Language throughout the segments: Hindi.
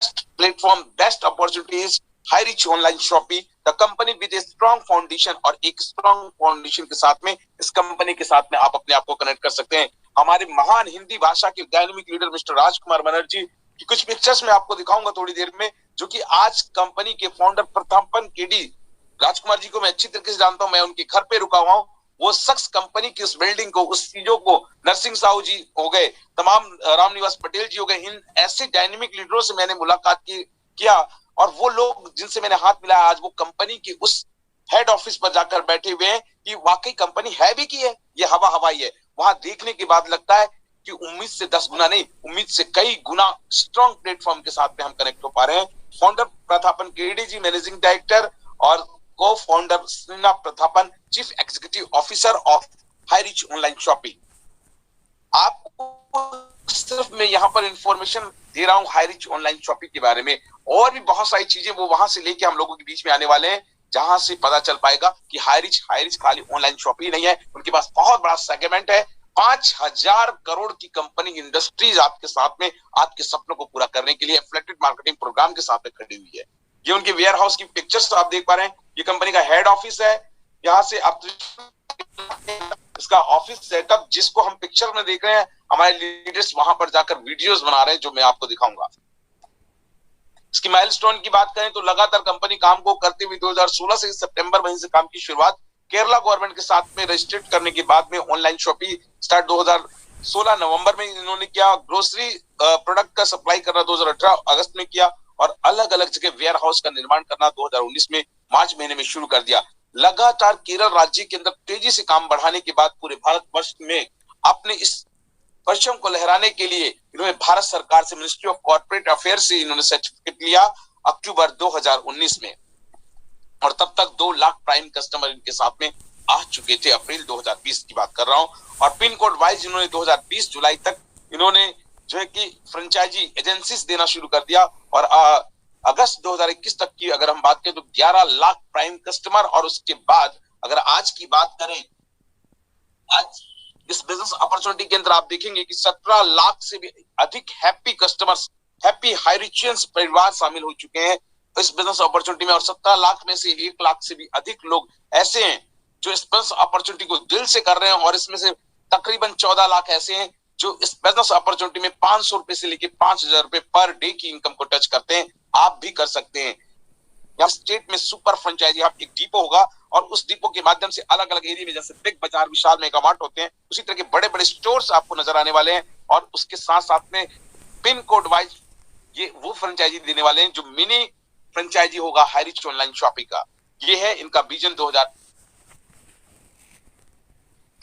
Platform, best opportunities, high rich online shopping, the company with a strong foundation. और एक स्ट्रॉन्ग फाउंडेशन के साथ में इस कंपनी के साथ में आप अपने आप को कनेक्ट कर सकते हैं। हमारे महान हिंदी भाषा के डायनामिक लीडर मिस्टर राजकुमार बनर्जी की कुछ पिक्चर्स में आपको दिखाऊंगा थोड़ी देर में, जो कि आज कंपनी के फाउंडर प्रथमपन केडी राजकुमार जी को मैं अच्छी तरीके से जानता हूं, मैं उनके घर पे रुका हुआ हूं। वो शख्स कंपनी की उस बिल्डिंग को, उस चीजों को, नरसिंह साहू जी हो गए, तमाम रामनिवास पटेल जी हो गए, इन ऐसे डायनेमिक लीडरों से मैंने मुलाकात किया और वो लोग जिनसे मैंने हाथ मिलाया आज वो कंपनी के उस हेड ऑफिस पर जाकर बैठे हुए हैं कि वाकई कंपनी है भी की है, ये हवा हवाई है। वहां देखने के बाद लगता है कि उम्मीद से 10 गुना नहीं, उम्मीद से कई गुना स्ट्रॉन्ग प्लेटफॉर्म के साथ में हम कनेक्ट हो पा रहे हैं। Founder Prathapan KD ji, managing director और cofounder Sreena Prathapan, chief executive officer of Highrich online shopping. आपको सिर्फ मैं यहाँ पर इंफॉर्मेशन दे रहा हूँ हाई रिच ऑनलाइन शॉपिंग के बारे में, और भी बहुत सारी चीजें वो वहां से लेके हम लोगों के बीच में आने वाले हैं, जहां से पता चल पाएगा कि हाई रिच खाली ऑनलाइन शॉपिंग नहीं है, उनके पास बहुत बड़ा सेगमेंट है। 5000 करोड़ की कंपनी इंडस्ट्रीज आपके साथ में आपके सपनों को पूरा करने के लिए एफिलिएटेड मार्केटिंग प्रोग्राम के साथ में खड़ी हुई है। ये उनके वेयर हाउस की पिक्चर्स तो आप देख पा रहे हैं, ये कंपनी का हेड ऑफिस है। यहाँ से आप इसका ऑफिस सेटअप जिसको हम पिक्चर में देख रहे हैं, हमारे लीडर्स वहां पर जाकर वीडियोस बना रहे हैं जो मैं आपको दिखाऊंगा। इसकी माइलस्टोन की बात करें तो लगातार कंपनी काम को करते हुए 2016 से सितंबर महीने से काम की शुरुआत केरला गवर्नमेंट के साथ में रजिस्ट्रेट करने के बाद में ऑनलाइन शॉपिंग स्टार्ट 2016 नवंबर में इन्होंने किया। ग्रोसरी प्रोडक्ट का सप्लाई करना 2018 अगस्त में किया और अलग अलग जगह वेयर हाउस का निर्माण करना 2019 में मार्च महीने में शुरू कर दिया। लगातार केरल राज्य के अंदर तेजी से काम बढ़ाने के बाद पूरे भारत वर्ष में अपने इस परचम को लहराने के लिए इन्होंने भारत सरकार से मिनिस्ट्री ऑफ कॉर्पोरेट अफेयर से इन्होंने सर्टिफिकेट लिया अक्टूबर 2019 में, और तब तक 2 लाख प्राइम कस्टमर इनके साथ में आ चुके थे। अप्रैल 2020 की बात कर रहा हूं। और पिन कोड वाइज इन्होंने 2020 जुलाई तक इन्होंने जो है कि फ्रेंचाइजी एजेंसीज देना शुरू कर दिया, और अगस्त 2021 तक की अगर हम बात करें तो 11 लाख प्राइम कस्टमर। और उसके बाद अगर आज की बात करें, आज इस बिजनेस अपॉर्चुनिटी के अंदर आप देखेंगे कि 17 लाख से भी अधिक हैप्पी कस्टमर्स, हैप्पी हाई रिचियंस परिवार शामिल हो चुके हैं इस बिजनेस अपॉर्चुनिटी में। और 17 लाख में से 1 लाख से भी अधिक लोग ऐसे हैं जो इस बिजनेस अपॉर्चुनिटी को दिल से कर रहे हैं, और इसमें से तकरीबन 14 लाख ऐसे हैं जो इस बिजनेस अपॉर्चुनिटी में 500 रुपए से लेकर 5000 रुपए पर डे की इनकम को टच करते हैं। आप भी कर सकते हैं। यहाँ स्टेट में सुपर फ्रेंचाइजी आप एक डिपो होगा, और उस डिपो के माध्यम से अलग अलग एरिया में जैसे बिग बाजार, विशाल, मेगा मार्ट होते हैं, उसी तरह के बड़े बड़े स्टोर्स आपको नजर आने वाले हैं। और उसके साथ साथ में पिन कोड वाइज ये वो फ्रेंचाइजी देने वाले हैं जो मिनी फ्रेंचाइजी होगा हाई रिच ऑनलाइन शॉपिंग का। ये है इनका विजन 2000।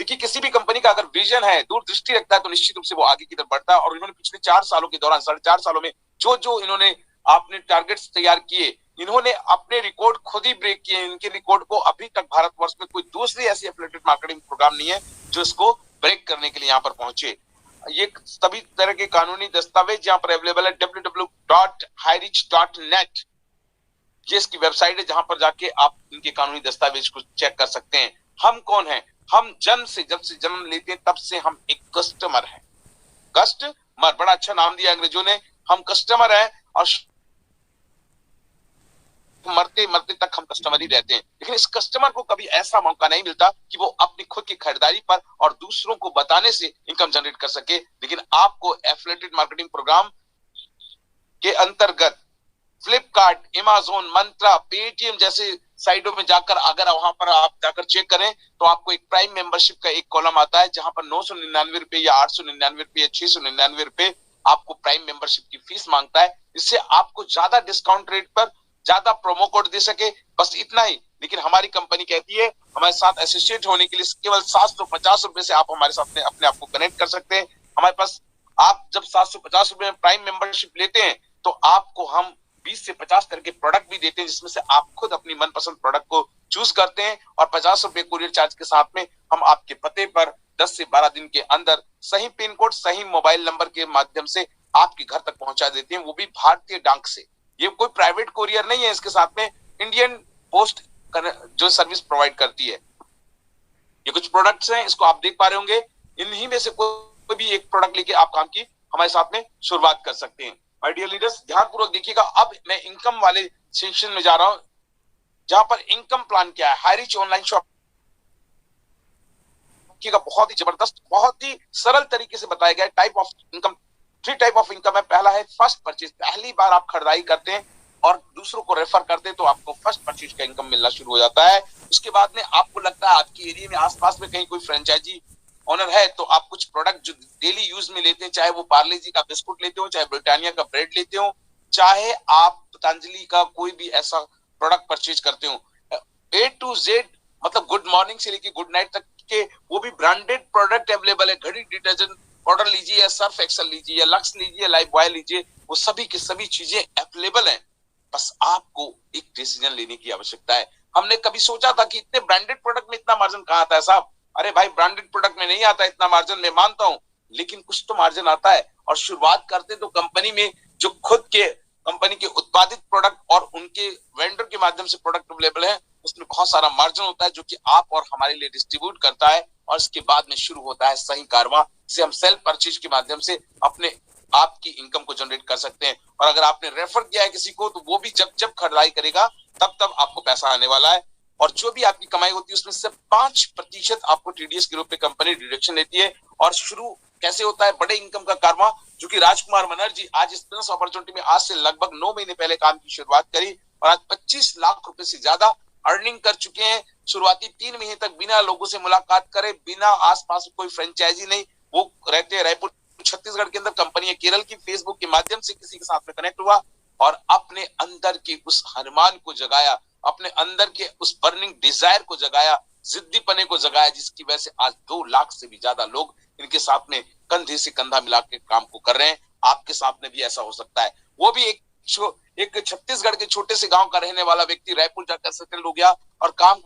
देखिए, किसी भी कंपनी का अगर विजन है, दूरदृष्टि रखता है, तो निश्चित रूप से वो आगे की तरफ बढ़ता है। और इन्होंने पिछले 4 सालों के दौरान, 4.5 सालों में जो इन्होंने अपने टारगेट्स तैयार किए, इन्होंने अपने रिकॉर्ड खुद ही ब्रेक किए। इनके रिकॉर्ड को अभी तक भारतवर्ष में कोई दूसरी ऐसी एफिलिएटेड मार्केटिंग प्रोग्राम नहीं है जो इसको ब्रेक करने के लिए यहाँ पर पहुंचे। ये सभी तरह के कानूनी दस्तावेज यहाँ पर अवेलेबल है। www.hirich.net ये इसकी वेबसाइट है, जहां पर जाके आप इनके कानूनी दस्तावेज को चेक कर सकते हैं। हम कौन हैं? हम जब से जन्म लेते हैं तब से हम एक कस्टमर हैं। कस्टमर, बड़ा अच्छा नाम दिया अंग्रेजों ने। हम कस्टमर हैं और मरते मरते तक हम कस्टमर ही रहते हैं। लेकिन इस कस्टमर को कभी ऐसा मौका नहीं मिलता कि वो अपनी खुद की खरीदारी पर और दूसरों को बताने से इनकम जनरेट कर सके। लेकिन आपको एफिलिएटेड मार्केटिंग प्रोग्राम के अंतर्गत फ्लिपकार्ट, अमेज़न, मंत्रा, पेटीएम जैसे साइटों में जाकर अगर वहां पर आप जाकर चेक करें तो आपको एक प्राइम मेंबरशिप का एक कॉलम आता है, जहां पर 999 रुपए या 899 रुपए या 699 रुपए आपको प्राइम मेंबरशिप की फीस मांगता है। इससे आपको ज्यादा डिस्काउंट रेट पर ज्यादा प्रोमो कोड दे सके, बस इतना ही। लेकिन हमारी कंपनी कहती है हमारे साथ एसोसिएट होने के लिए केवल 750 रुपए से आप हमारे साथ अपने आप को कनेक्ट कर सकते हैं। हमारे पास आप जब 750 रुपए में प्राइम मेंबरशिप लेते हैं तो आपको हम 20 से 50 तरह के प्रोडक्ट भी देते हैं, जिसमें से आप खुद अपनी मनपसंद प्रोडक्ट को चूज करते हैं। और 50 रुपए कुरियर चार्ज के साथ में हम आपके पते पर 10 से 12 दिन के अंदर सही पिन कोड, सही मोबाइल नंबर के माध्यम से आपके घर तक पहुंचा देते हैं, वो भी भारतीय डाक से। ये कोई प्राइवेट कुरियर नहीं है, इसके साथ में इंडियन पोस्ट जो सर्विस प्रोवाइड करती है। ये कुछ प्रोडक्ट्स हैं, इसको आप देख पा रहे होंगे। इन्हीं में से कोई भी एक प्रोडक्ट लेके आप काम की हमारे साथ में शुरुआत कर सकते हैं। माय डियर लीडर्स, ध्यानपूर्वक देखिएगा। अब मैं इनकम वाले सेक्शन में जा रहा हूं, जहां पर इनकम प्लान क्या है। हाई रिच ऑनलाइन शॉपिंग का बहुत ही जबरदस्त, बहुत ही सरल तरीके से बताया गया है। Type of income, 3 type of income है। पहला है फर्स्ट परचेज, पहली बार आप खरीदारी करते हैं और दूसरों को रेफर करते हैं तो आपको फर्स्ट परचेज का इनकम मिलना शुरू हो जाता है। उसके बाद में आपको लगता है आपके एरिया में आसपास में कहीं कोई फ्रेंचाइजी ओनर है, तो आप कुछ प्रोडक्ट जो डेली यूज में लेते हैं, चाहे वो पार्ले जी का बिस्कुट लेते हो, चाहे ब्रिटानिया का ब्रेड लेते हो, चाहे आप पतंजलि का कोई भी ऐसा प्रोडक्ट परचेज करते हो, A to Z मतलब गुड मॉर्निंग से लेके गुड नाइट तक के वो भी ब्रांडेड प्रोडक्ट अवेलेबल है। घड़ी, डिटर्जेंट पाउडर लीजिए या सर्फ एक्सेल लीजिए या लक्स लीजिए या लाइफ बॉय लीजिए, वो सभी की सभी चीजें अवेलेबल हैं। बस आपको एक डिसीजन लेने की आवश्यकता है। हमने कभी सोचा था कि इतने ब्रांडेड प्रोडक्ट में इतना मार्जिन कहाँ आता है साहब? अरे भाई, ब्रांडेड प्रोडक्ट में नहीं आता इतना मार्जिन, मैं मानता हूं, लेकिन कुछ तो मार्जिन आता है। और शुरुआत करते तो कंपनी में जो खुद के कंपनी के उत्पादित प्रोडक्ट और उनके वेंडर के माध्यम से प्रोडक्ट अवेलेबल है, उसमें बहुत सारा मार्जिन होता है जो कि आप और हमारे लिए डिस्ट्रीब्यूट करता है। और इसके बाद में शुरू होता है सही कारवां, जिसे हम सेल्फ परचेज के माध्यम से अपने आपकी इनकम को जनरेट कर सकते हैं। और अगर आपने रेफर किया है किसी को, तो वो भी जब जब खरीदारी करेगा तब तब आपको पैसा आने वाला है। और जो भी आपकी कमाई होती है उसमें से 5% आपको टीडीएस के रूप में कंपनी डिडक्शन लेती है। और शुरू कैसे होता है बड़े इनकम का कारवां, जो कि राजकुमार बनर्जी आज इस बिजनेस अपॉर्चुनिटी में आज से लगभग 9 महीने पहले काम की शुरुआत करी और आज 25 लाख रुपए से ज्यादा अर्निंग कर चुके हैं। शुरुआती 3 महीने तक बिना लोगों से मुलाकात करे, बिना आसपास कोई फ्रेंचाइजी नहीं, वो रहते हैं रायपुर छत्तीसगढ़ के अंदर, कंपनी है केरल की, फेसबुक के माध्यम से किसी के साथ में कनेक्ट हुआ और अपने अंदर के उस हनुमान को जगाया, अपने अंदर के उस बर्निंग डिजायर को जगाया, जिद्दीपने को जगाया, जिसकी वजह से आज 2 लाख से भी ज्यादा लोग इनके साथ में कंधे से कंधा मिला के काम को कर रहे हैं। आपके साथ में भी ऐसा हो सकता है। वो भी एक छत्तीसगढ़ के छोटे से गांव का रहने वाला व्यक्ति रायपुर जाकर सेटल हो गया और काम,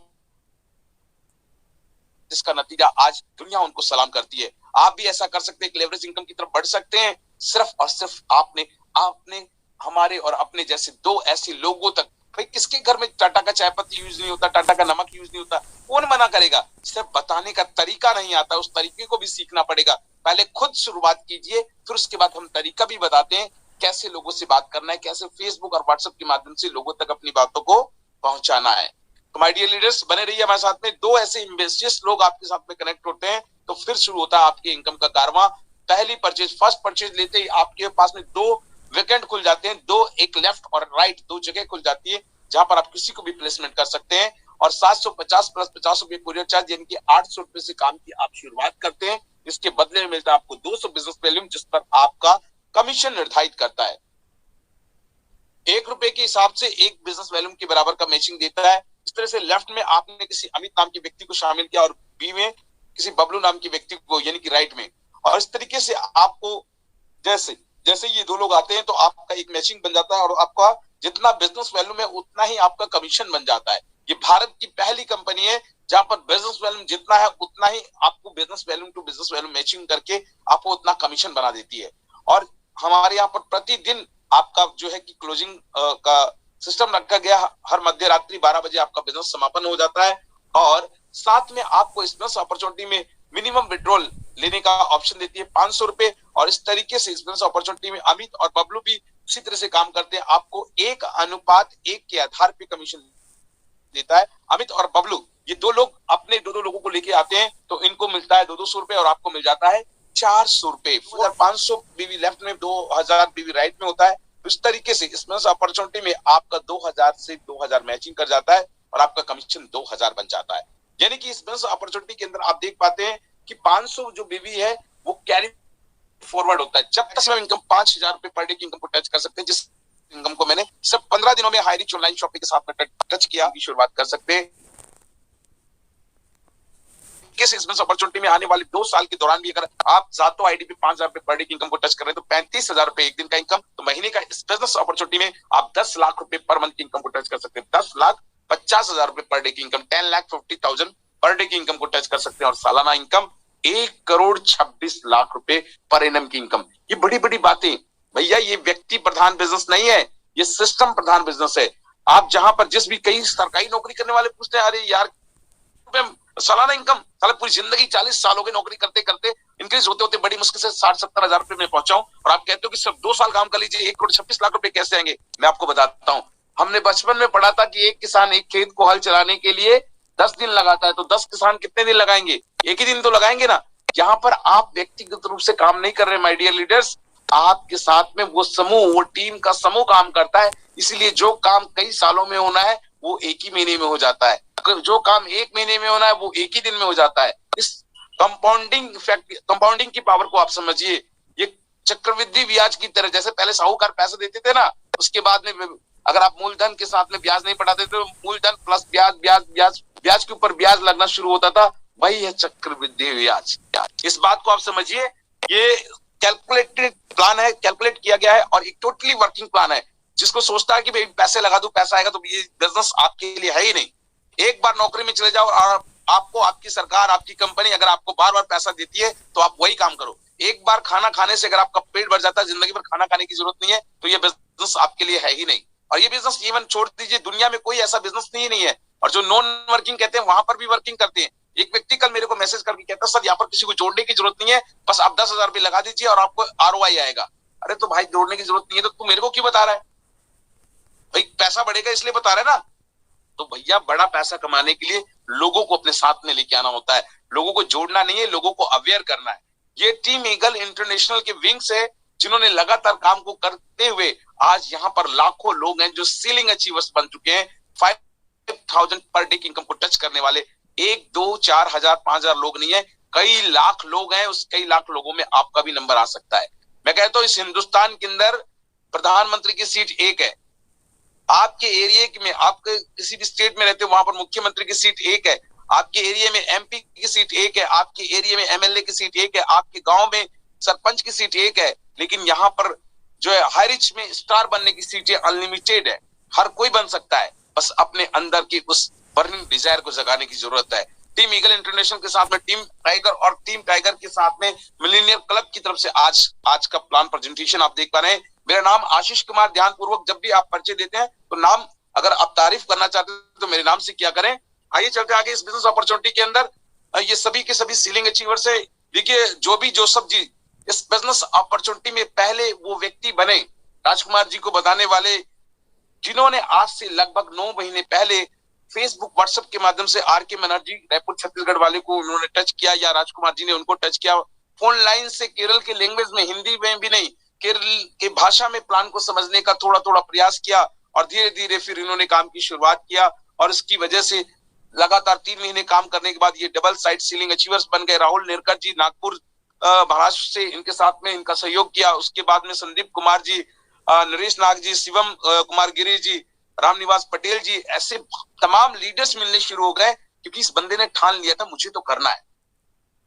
जिसका नतीजा आज दुनिया उनको सलाम करती है। आप भी ऐसा कर सकते हैं, लेवरेज इनकम की तरफ बढ़ सकते हैं। सिर्फ और सिर्फ आपने हमारे और अपने जैसे 2 ऐसे लोगों तक, भाई किसके घर में टाटा का चाय पत्ती यूज नहीं होता, टाटा का नमक यूज नहीं होता, कौन मना करेगा? सिर्फ बताने का तरीका नहीं आता, उस तरीके को भी सीखना पड़ेगा। पहले खुद शुरुआत कीजिए, फिर उसके बाद हम तरीका भी बताते हैं कैसे लोगों से बात करना है, कैसे फेसबुक और व्हाट्सएप के माध्यम से लोगों तक अपनी बातों को पहुंचाना है। तो माय डियर लीडर्स, बने रहिए हमारे साथ में। 2 ऐसे इन्वेस्टर्स लोग आपके साथ में कनेक्ट होते हैं तो फिर शुरू होता है आपके इनकम का कारवां। पहली परचेज, फर्स्ट परचेज लेते ही आपके पास में 2 वेकेंट खुल जाते हैं, 2, एक लेफ्ट और राइट, 2 जगह खुल जाती है जहां पर आप किसी को भी प्लेसमेंट कर सकते हैं। और 750 प्लस 50 रुपए कुरियर चार्ज, यानी कि 800 रुपए से काम की आप शुरुआत करते हैं। इसके बदले में मिलता है आपको 200 बिजनेस वैल्यूम, जिस पर आपका कमीशन निर्धारित करता है। 1 रुपए के हिसाब से 1 बिजनेस वैल्यूम के बराबर का मैचिंग देता है। इस तरह से लेफ्ट में आपने किसी अमित नाम के व्यक्ति को शामिल किया और बी में किसी बबलू नाम के व्यक्ति को, यानी कि राइट में। और इस तरीके से आपको जैसे जैसे ये 2 लोग आते हैं तो आपका एक मैचिंग बन जाता है और आपका जितना बिजनेस वैल्यूम है उतना ही आपका कमीशन बन जाता है। ये भारत की पहली कंपनी है जहां पर बिजनेस वैल्यूम जितना है उतना ही आपको business volume to business volume matching करके आपको उतना कमीशन बना देती है। और हमारे यहाँ पर प्रतिदिन आपका जो है कि क्लोजिंग का सिस्टम रखा गया, हर मध्य रात्रि 12 बजे आपका बिजनेस समापन हो जाता है। और साथ में आपको इस बिजनेस अपॉर्चुनिटी में मिनिमम विड्रॉल लेने का ऑप्शन देती है 500 रुपए। और इस तरीके से इस बिजनेस अपॉर्चुनिटी में अमित और बबलू भी उसी तरह से काम करते हैं। आपको 1:1 के आधार पे कमीशन देता है। अमित और बबलू ये 2 लोग अपने 2 लोगों को लेके आते हैं तो इनको मिलता है 200 रुपए और आपको मिल जाता है 400 रुपए। 500 बीवी लेफ्ट में, 2000 बीवी राइट में होता है। इस तरीके से इस बिजनेस अपॉर्चुनिटी में आपका 2000 से 2000 मैचिंग कर जाता है और आपका कमीशन 2000 बन जाता है। यानी कि इस बिजनेस अपॉर्चुनिटी के अंदर आप देख पाते हैं कि 500 जो बीवी है वो कैरी फॉरवर्ड होता है। जब तक इनकम 5000 रुपए पर डे की इनकम को टच कर सकते हैं, जिस इनकम को मैंने सिर्फ 15 दिनों में हाई रिच ऑनलाइन शॉपिंग के साथ में टच किया, की शुरुआत कर सकते हैं। किस बिजनेस अपॉर्चुनिटी में आने वाले 2 साल के दौरान भी अगर आप सातों आईडी पे 5000 रुपए पर डे की इनकम को टच कर रहे हैं तो 35000 रुपए एक दिन का इनकम, तो महीने का इस बिजनेस अपॉर्चुनिटी में आप 10 लाख रुपए पर मंथ की इनकम को टच कर सकते हैं। 10,50,000 रुपए पर डे की इनकम, 10,50,000 पर डे की इनकम को टच कर सकते हैं। और सालाना इनकम 1,26,00,000 रुपए पर एनम की इनकम। ये बड़ी बड़ी बातें भैया, ये व्यक्ति प्रधान बिजनेस नहीं है, ये सिस्टम प्रधान बिजनेस है। आप जहां पर जिस भी कई सरकारी नौकरी करने वाले पूछते हैं, अरे यार सालाना इनकम, साला पूरी जिंदगी 40 साल हो गए नौकरी करते करते, इंक्रीज होते होते बड़ी मुश्किल से 60-70 हजार रुपए में पहुंचा हूं। और आप कहते हो कि सिर्फ 2 साल काम कर लीजिए 1,26,00,000 रुपए कैसे आएंगे? मैं आपको बताता हूं। हमने बचपन में पढ़ा था कि एक किसान एक खेत को हल चलाने के लिए 10 दिन लगाता है, तो 10 किसान कितने दिन लगाएंगे? एक ही दिन तो लगाएंगे ना। यहाँ पर आप व्यक्तिगत रूप से काम नहीं कर रहे माय डियर लीडर्स, आपके साथ में वो समूह, वो टीम का समूह काम करता है। इसलिए जो काम कई सालों में होना है वो एक ही महीने में हो जाता है, जो काम 1 महीने में होना है वो एक ही दिन में हो जाता है। इस कंपाउंडिंग इफेक्ट, कंपाउंडिंग की पावर को आप समझिए। ये चक्रवृद्धि ब्याज की तरह, जैसे पहले साहूकार पैसे देते थे ना, उसके बाद में अगर आप मूलधन के साथ में ब्याज नहीं पटाते तो मूलधन प्लस ब्याज ब्याज ब्याज ब्याज के ऊपर ब्याज लगना शुरू होता था, वही है चक्रवृद्धि ब्याज। इस बात को आप समझिए, ये कैलकुलेटेड प्लान है, कैलकुलेट किया गया है और एक टोटली वर्किंग प्लान है। जिसको सोचता है कि भाई पैसे लगा दूं पैसा आएगा, तो ये बिजनेस आपके लिए है ही नहीं। एक बार नौकरी में चले जाओ और आपको आपकी सरकार, आपकी कंपनी अगर आपको बार बार पैसा देती है तो आप वही काम करो। एक बार खाना खाने से अगर आपका पेट भर जाता है, जिंदगी भर खाना खाने की जरूरत नहीं है, तो ये बिजनेस आपके लिए है ही नहीं। और ये बिजनेस इवन छोड़ दीजिए, दुनिया में कोई ऐसा बिजनेस नहीं है। और जो नॉन वर्किंग कहते हैं वहां पर भी वर्किंग करते हैं। एक व्यक्ति कल मेरे को मैसेज करके कहता है, सर यहाँ पर किसी को जोड़ने की जरूरत नहीं है, बस आप 10,000 रुपए लगा दीजिए और आपको ROI आएगा। अरे तो भाई जोड़ने की जरूरत नहीं है तो तू मेरे को क्यों बता रहा है? भाई पैसा बढ़ेगा इसलिए बता रहे ना। तो भैया बड़ा पैसा कमाने के लिए लोगों को अपने साथ में लेके आना होता है, लोगों को जोड़ना नहीं है, लोगों को अवेयर करना है। ये टीम ईगल इंटरनेशनल के विंग्स है, जिन्होंने लगातार काम को करते हुए आज यहाँ पर लाखों लोग हैं जो सीलिंग अचीवर्स बन चुके हैं। 5,000 पर डे की इनकम को टच करने वाले 1, 2, 4 हजार 5,000 लोग नहीं है, कई लाख लोग हैं। उस कई लाख लोगों में आपका भी नंबर आ सकता है। मैं कहता हूं इस हिंदुस्तान के अंदर प्रधानमंत्री की सीट एक है, आपके एरिया में, आप किसी भी स्टेट में रहते हो वहां पर मुख्यमंत्री की सीट एक है, आपके एरिया में MP की सीट एक है, आपके एरिया में MLA की सीट एक है, आपके गांव में सरपंच की सीट एक है। लेकिन यहाँ पर जो है हाई रिच में स्टार बनने की सीटें अनलिमिटेड है, हर कोई बन सकता है, बस अपने अंदर की उस बर्निंग डिजायर को जगाने की जरूरत है। टीम ईगल इंटरनेशनल के साथ में टीम टाइगर और टीम टाइगर के साथ में मिलेनियर क्लब की तरफ से आज का प्लान प्रेजेंटेशन आप देख पा रहे हैं। मेरा नाम आशीष कुमार। ध्यानपूर्वक जब भी आप परिचय देते हैं तो नाम, अगर आप तारीफ करना चाहते हैं तो मेरे नाम से किया करें। आइए चलते आगे इस बिजनेस अपॉर्चुनिटी के अंदर। ये सभी के सभी सीलिंग अचीवर्स है। देखिए जो सब जी इस बिजनेस अपॉर्चुनिटी में पहले वो व्यक्ति बने, राजकुमार जी को बताने वाले, जिन्होंने आज से लगभग 9 महीने पहले फेसबुक व्हाट्सएप के माध्यम से RK बनर्जी रायपुर छत्तीसगढ़ वाले को उन्होंने टच किया, या राजकुमार जी ने उनको टच किया। फोन लाइन से केरल के लैंग्वेज में, हिंदी में भी नहीं, केरल के भाषा में प्लान को समझने का थोड़ा थोड़ा प्रयास किया और धीरे धीरे फिर इन्होंने काम की शुरुआत किया। और इसकी वजह से लगातार 3 महीने काम करने के बाद ये डबल साइड सीलिंग अचीवर्स बन गए। राहुल नेरकर जी नागपुर महाराष्ट्र से इनके साथ में इनका सहयोग किया। उसके बाद में संदीप कुमार जी, नरेश नाग जी, शिवम कुमार गिरी जी, रामनिवास पटेल जी, ऐसे तमाम लीडर्स मिलने शुरू हो गए, क्योंकि इस बंदे ने ठान लिया था मुझे तो करना है।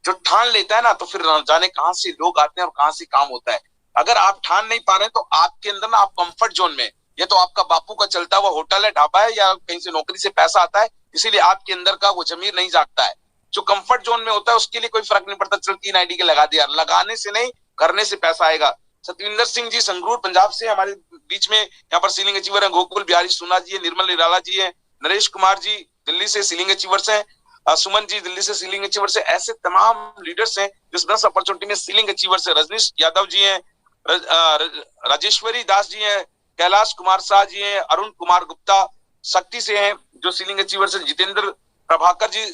जो ठान लेता है ना, तो फिर जाने कहां से लोग आते हैं और कहां से काम होता है। अगर आप ठान नहीं पा रहे तो आपके अंदर ना, आप कंफर्ट जोन में, ये तो आपका बापू का चलता हुआ होटल है, ढाबा है, या कहीं से नौकरी से पैसा आता है, इसीलिए आपके अंदर का वो जमीर नहीं जागता है। जो कंफर्ट जोन में होता है उसके लिए कोई फर्क नहीं पड़ता, चल 3 ID के लगा दिया, लगाने से नहीं करने से पैसा आएगा। सतविंदर सिंह जी संगरूर पंजाब से हमारे बीच में यहाँ पर सीलिंग अचीवर है। गोकुल बिहारी सोना जी है, निर्मल निराला जी है, नरेश कुमार जी दिल्ली से सीलिंग अचीवर्स हैं, सुमन जी दिल्ली से सीलिंग अचीवर्स है। ऐसे तमाम लीडर्स हैं जो बिजनेस अपॉर्चुनिटी में सीलिंग अचीवर्स है। रजनीश यादव जी हैं, राजेश्वरी दास जी हैं, कैलाश कुमार शाह जी हैं, अरुण कुमार गुप्ता शक्ति से हैं जो सीलिंग अचीवर्स है, जितेंद्र प्रभाकर जी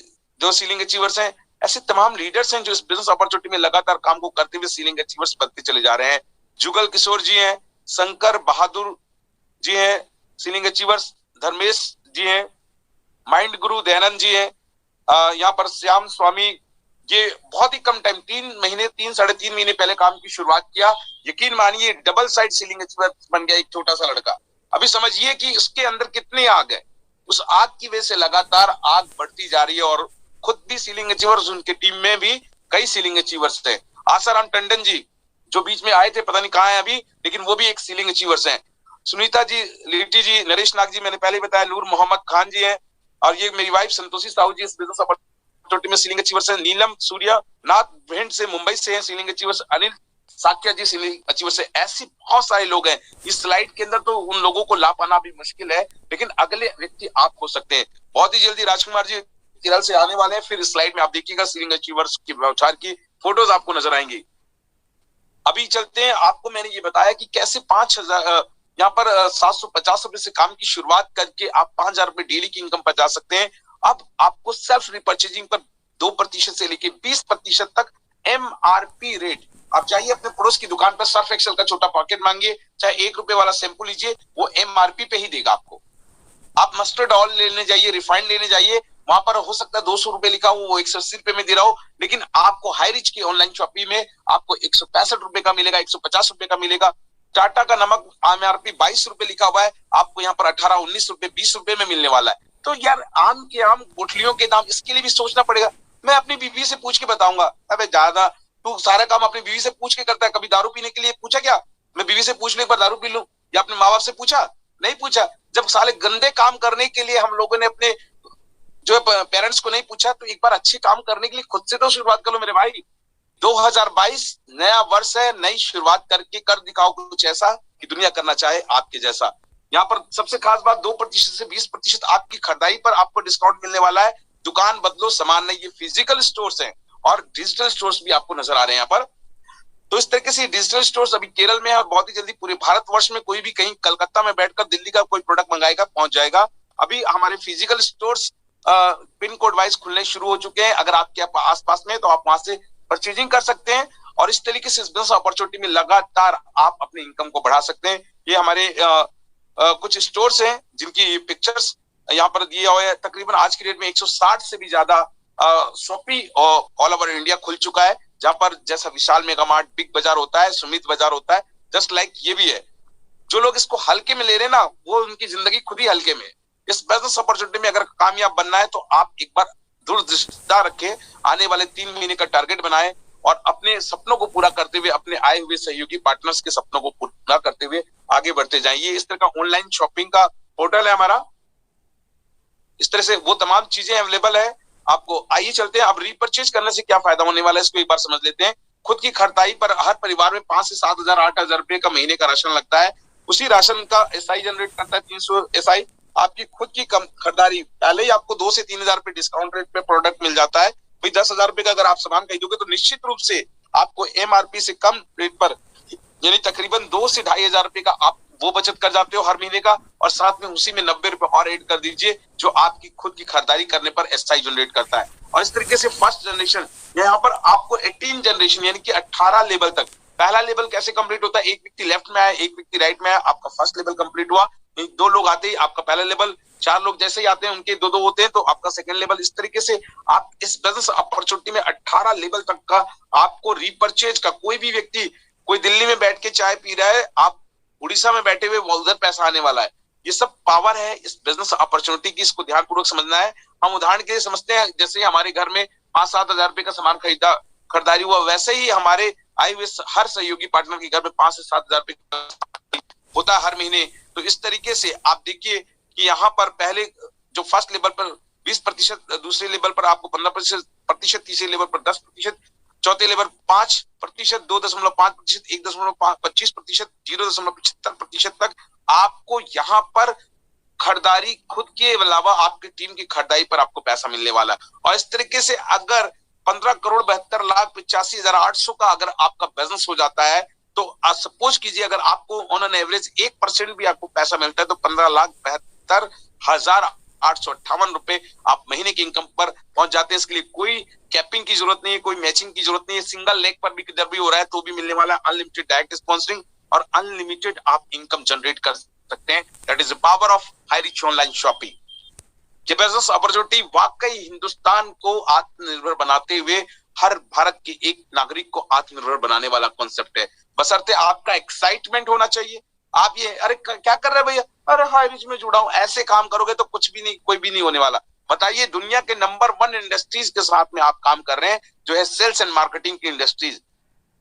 जो सीलिंग अचीवर्स हैं। ऐसे तमाम लीडर्स हैं जो इस बिजनेस अपॉर्चुनिटी में लगातार काम को करते हुए सीलिंग अचीवर्स बनते चले जा रहे हैं। जुगल किशोर जी हैं, शंकर बहादुर जी हैं सीलिंग अचीवर्स, धर्मेश जी हैं, माइंड गुरु दयानंद जी हैं, यहाँ पर श्याम स्वामी। ये बहुत ही कम टाइम, 3 महीने 3-3.5 महीने पहले काम की शुरुआत किया। यकीन मानिए डबल साइड सीलिंग अचीवर्स बन गया एक छोटा सा लड़का। अभी समझिए कि इसके अंदर कितनी आग है। उस आग की वजह से लगातार आग बढ़ती जा रही है और खुद भी सीलिंग अचीवर्स, उनके टीम में भी कई सीलिंग अचीवर्स थे। आसाराम टंडन जी जो बीच में आए थे, पता नहीं कहाँ है अभी, लेकिन वो भी एक सीलिंग अचीवर्स हैं। सुनीता जी, लिट्टी जी, नरेश नाग जी मैंने पहले बताया, नूर मोहम्मद खान जी हैं, और ये मेरी वाइफ संतोषी साहू जी इस बिजनेस अपॉर्चुनिटी में सीलिंग अचीवर्स हैं। नीलम सूर्या नाथ भिंड से मुंबई से हैं सीलिंग अचीवर्स, अनिल साक्या जी सीलिंग अचीवर्स है। ऐसे बहुत सारे लोग हैं। इस स्लाइड के अंदर तो उन लोगों को ला पाना भी मुश्किल है, लेकिन अगले व्यक्ति आप हो सकते हैं। बहुत ही जल्दी राजकुमार जी केरल से आने वाले हैं, फिर स्लाइड में आप देखिएगा सीलिंग अचीवर्स की बौछार की फोटोज आपको नजर आएंगी। अभी चलते हैं, आपको मैंने ये बताया कि कैसे 5,000 यहाँ पर 750 रुपए से काम की शुरुआत करके आप 5,000 रुपए डेली की इनकम पर जा सकते हैं। अब आपको सेल्फ रिपर्चेजिंग पर 2% से लेके 20% तक MRP रेट, आप जाइए अपने पड़ोस की दुकान पर, सर्फ एक्सेल का छोटा पॉकेट मांगिए, चाहे 1 रुपए वाला शैम्पू लीजिए, वो MRP पे ही देगा आपको। आप मस्टर्ड ऑयल लेने जाइए, रिफाइंड लेने जाइए, वहां पर हो सकता है 200 रुपए लिखा हो, वो 180 रुपए में दे रहा हो, लेकिन आपको हाई रिच की ऑनलाइन शॉपिंग में आपको 165 रुपए का मिलेगा, 150 रुपए का मिलेगा। टाटा का नमक MRP 22 रुपए लिखा हुआ है, आपको यहाँ पर 18, 19 रुपए, 20 रुपए में मिलने वाला है। तो यार आम के आम गुठलियों के दाम, इसके लिए भी सोचना पड़ेगा। मैं अपनी बीवी से पूछ के बताऊंगा। अबे ज्यादा तू सारा काम अपनी बीवी से पूछ के करता है, कभी दारू पीने के लिए पूछा क्या? मैं बीवी से पूछ लूं एक बार दारू पी लूं, या अपने माँ बाप से पूछा? नहीं पूछा। जब साले गंदे काम करने के लिए हम लोगों ने अपने जो पेरेंट्स को नहीं पूछा, तो एक बार अच्छे काम करने के लिए खुद से तो शुरुआत कर लो मेरे भाई। 2022 नया वर्ष है, नई शुरुआत करके कर दिखाओ कुछ ऐसा कि दुनिया करना चाहे आपके जैसा। यहाँ पर सबसे खास बात, 2% से 20% आपकी खरीदारी पर आपको डिस्काउंट मिलने वाला है। दुकान बदलो, सामान नहीं। ये फिजिकल स्टोर्स हैं और डिजिटल स्टोर्स भी आपको नजर आ रहे हैं यहाँ पर। तो इस तरीके से डिजिटल स्टोर्स अभी केरल में है और बहुत ही जल्दी पूरे भारतवर्ष में कोई भी कहीं कलकत्ता में बैठकर दिल्ली का कोई प्रोडक्ट मंगाएगा, पहुंच जाएगा। अभी हमारे physical stores pin code wise खुलने शुरू हो चुके हैं। अगर आपके आसपास में, तो आप वहां से परचेजिंग कर सकते हैं और इस तरीके से बिजनेस अपॉर्चुनिटी में लगातार आप अपने इनकम को बढ़ा सकते हैं। ये हमारे कुछ स्टोर्स हैं जिनकी पिक्चर्स यहाँ पर दिए हुए हैं। तकरीबन आज की डेट में 160 से भी ज्यादा शॉपी ऑल ओवर इंडिया खुल चुका है, जहां पर जैसा विशाल मेगा मार्ट, बिग बाजार होता है, सुमित बाजार होता है, जस्ट लाइक ये भी है। जो लोग इसको हल्के में ले रहे हैं ना, वो उनकी जिंदगी खुद ही हल्के में। इस बिजनेस अपॉर्चुनिटी में अगर कामयाब बनना है, तो आप एक बार दूरदृष्टता रखें, आने वाले 3 महीने का टारगेट बनाएं और अपने सपनों को पूरा करते हुए, अपने आए हुए सहयोगी पार्टनर्स के सपनों को पूरा करते हुए आगे बढ़ते जाइए। इस तरह का ऑनलाइन शॉपिंग का पोर्टल है हमारा। इस तरह से वो तमाम चीजें अवेलेबल है आपको। आइए चलते हैं, अब रीपरचेज करने से क्या फायदा होने वाला है इसको एक बार समझ लेते हैं। खुद की खरीदारी पर हर परिवार में 5 से 7,000, 8,000 रुपए का महीने का राशन लगता है। उसी राशन का SI जनरेट करता है 300 SI। आपकी खुद की कम खरीदारी, पहले ही आपको 2 से 3,000 रुपए डिस्काउंट रेट पे प्रोडक्ट मिल जाता है। भाई 10,000 रुपए का अगर आप सामान खरीदोगे, तो निश्चित रूप से आपको MRP से कम रेट पर, यानी तकरीबन 2 से 2,500 रुपए का आप वो बचत कर जाते हो हर महीने का, और साथ में उसी में 90 रुपए और ऐड कर दीजिए, जो आपकी खुद की खरीदारी करने पर SI जनरेट करता है। और इस तरीके से फर्स्ट जनरेशन, यहाँ पर आपको 18 जनरेशन यानी कि 18 लेवल तक। पहला लेवल कैसे कंप्लीट होता है? एक व्यक्ति लेफ्ट में आया, एक व्यक्ति राइट में आया, आपका फर्स्ट लेवल कंप्लीट हुआ। 2 लोग आते ही आपका पहला लेवल, 4 लोग जैसे ही आते हैं उनके 2-2 होते हैं, तो आपका सेकंड लेवल। इस तरीके से आप इस बिजनेस अपॉर्चुनिटी में 18 लेवल तक का आपको रीपरचेज का, कोई भी व्यक्ति, कोई दिल्ली में बैठ के चाय पी रहा है, आप उड़ीसा में बैठे हुए, उधर पैसा आने वाला है। ये सब पावर है इस बिजनेस अपॉर्चुनिटी की, इसको ध्यानपूर्वक समझना है। हम उदाहरण के लिए समझते हैं, जैसे हमारे घर में 5-7 हजार रुपए का सामान खरीदारी हुआ, वैसे ही हमारे आए हुए हर सहयोगी पार्टनर के घर में 5 से 7 हजार रुपए होता है हर महीने। तो इस तरीके से आप देखिए कि यहाँ पर पहले जो फर्स्ट लेवल पर 20%, दूसरे लेवल पर आपको 15%, तीसरे लेवल पर 10%, चौथे लेवल 5%, 2.5%, 1.25%, 0.75% तक आपको यहाँ पर खरीदारी, खुद के अलावा आपकी टीम की खरीदारी पर आपको पैसा मिलने वाला है। और इस तरीके से अगर 15,72,85,800 का अगर आपका बिजनेस हो जाता है, तो सपोज कीजिए अगर आपको ऑन एन एवरेज 1% भी आपको पैसा मिलता है, तो 15,72,858 रुपए आप महीने की इनकम पर पहुंच जाते हैं। इसके लिए कोई कैपिंग की जरूरत नहीं है, कोई मैचिंग की जरूरत नहीं है। सिंगल लेग पर भी जब भी हो रहा है तो भी मिलने वाला है अनलिमिटेड डायरेक्ट स्पॉन्सरिंग, और अनलिमिटेड आप इनकम जनरेट कर सकते हैं। That is the power of Highrich online shopping. ये बिजनेस अपॉर्चुनिटी वाकई हिंदुस्तान को आत्मनिर्भर बनाते हुए हर भारत के एक नागरिक को आत्मनिर्भर बनाने वाला कॉन्सेप्ट है। बशर्ते आपका एक्साइटमेंट होना चाहिए। आप ये अरे क्या कर रहे हैं भैया, अरे हाई रिच में जुड़ा हूं, ऐसे काम करोगे तो कुछ भी नहीं, कोई भी नहीं होने वाला। बताइए, दुनिया के नंबर 1 इंडस्ट्रीज के साथ में आप काम कर रहे हैं, जो है सेल्स एंड मार्केटिंग की इंडस्ट्रीज।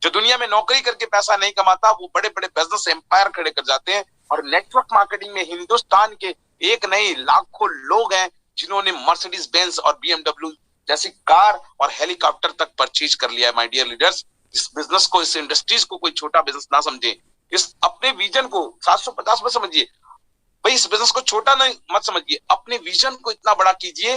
जो दुनिया में नौकरी करके पैसा नहीं कमाता, वो बड़े बड़े बिजनेस एम्पायर खड़े कर जाते हैं। और नेटवर्क मार्केटिंग में हिंदुस्तान के एक नहीं लाखों लोग हैं जिन्होंने मर्सिडीज बेंज और BMW जैसी कार और हेलीकॉप्टर तक परचेज कर लिया है। माय डियर लीडर्स, इस बिजनेस को, इस इंडस्ट्रीज को कोई छोटा बिजनेस ना समझे। इस अपने विजन को 750 में समझिए भाई। इस बिजनेस को छोटा नहीं मत समझिए, अपने विजन को इतना बड़ा कीजिए।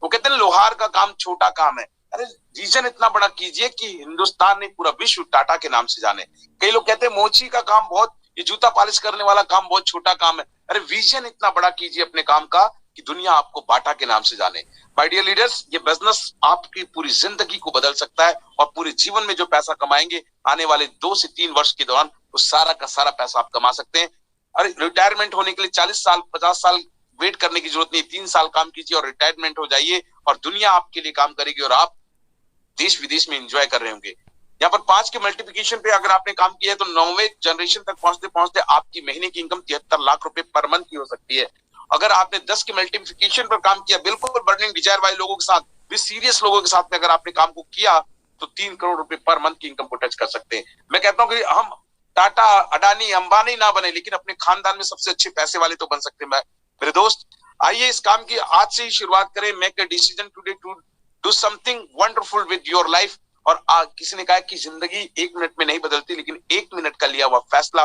वो कहते हैं लोहार का काम छोटा काम है, अरे रीजन इतना बड़ा कीजिए कि हिंदुस्तान ने पूरा विश्व टाटा के नाम से जाने। कई लोग कहते हैं मोची का काम बहुत, ये जूता पॉलिश करने वाला काम बहुत छोटा काम है। अरे विजन इतना बड़ा कीजिए अपने काम का कि दुनिया आपको बाटा के नाम से जाने। माय डियर लीडर्स, ये बिजनेस आपकी पूरी जिंदगी को बदल सकता है और पूरे जीवन में जो पैसा कमाएंगे आने वाले 2 से 3 वर्ष के दौरान, वो सारा का सारा पैसा आप कमा सकते हैं। अरे रिटायरमेंट होने के लिए 40 साल 50 साल वेट करने की जरूरत नहीं, 3 साल काम कीजिए और रिटायरमेंट हो जाइए और दुनिया आपके लिए काम करेगी और आप देश विदेश में एंजॉय कर रहे होंगे। यहाँ पर 5 के मल्टीप्लिकेशन पे अगर आपने काम किया है तो 9वें जनरेशन तक पहुंचते पहुंचते आपकी महीने की इनकम 73 लाख रुपए पर मंथ की हो सकती है। अगर आपने 10 के मल्टीप्लिकेशन पर काम किया, बिल्कुल बर्निंग डिजायर वाले लोगों के साथ, भी सीरियस लोगों के साथ में अगर आपने काम को किया तो 3 करोड़ रुपए पर मंथ की इनकम को टच कर सकते हैं। मैं कहता हूँ कि हम टाटा, अडानी, अंबानी ना बने, लेकिन अपने खानदान में सबसे अच्छे पैसे वाले तो बन सकते हैं। मेरे दोस्त, आइए इस काम की आज से ही शुरुआत करें। Make a decision today to do something wonderful with your life. और किसी ने कहा कि जिंदगी 1 मिनट में नहीं बदलती, लेकिन 1 मिनट का लिया हुआ फैसला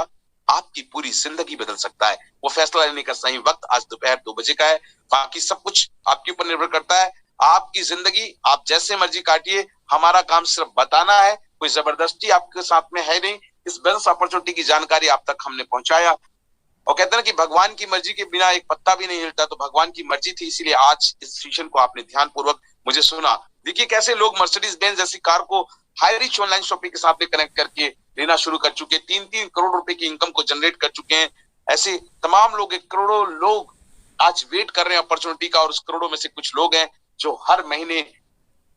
आपकी पूरी जिंदगी बदल सकता है। वो फैसला लेने का सही वक्त आज दोपहर 2 बजे का है। बाकी सब कुछ आपके ऊपर निर्भर करता है। आपकी जिंदगी आप जैसे मर्जी काटिए, हमारा काम सिर्फ बताना है, कोई जबरदस्ती आपके साथ में है नहीं। इस बिजनेस अपॉर्चुनिटी की जानकारी आप तक हमने पहुंचाया। और कहते हैं ना कि भगवान की मर्जी के बिना एक पत्ता भी नहीं हिलता, तो भगवान की मर्जी थी, इसीलिए आज इस सेशन को आपने ध्यानपूर्वक मुझे सुना। देखिए कैसे लोग मर्सिडीज बेंज जैसी कार को हाई रिच ऑनलाइन शॉपिंग के साथ में कनेक्ट करके लेना शुरू कर चुके, 3-3 करोड़ रुपए की इनकम को जनरेट कर चुके हैं। ऐसे तमाम लोग, 1 करोड़ों लोग आज वेट कर रहे हैं अपॉर्चुनिटी का, और उस करोड़ों में से कुछ लोग हैं जो हर महीने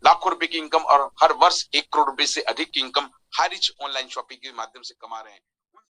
लाखों रुपए की इनकम और हर वर्ष 1 करोड़ रुपए से अधिक की income high rich online shopping के माध्यम से कमा रहे हैं।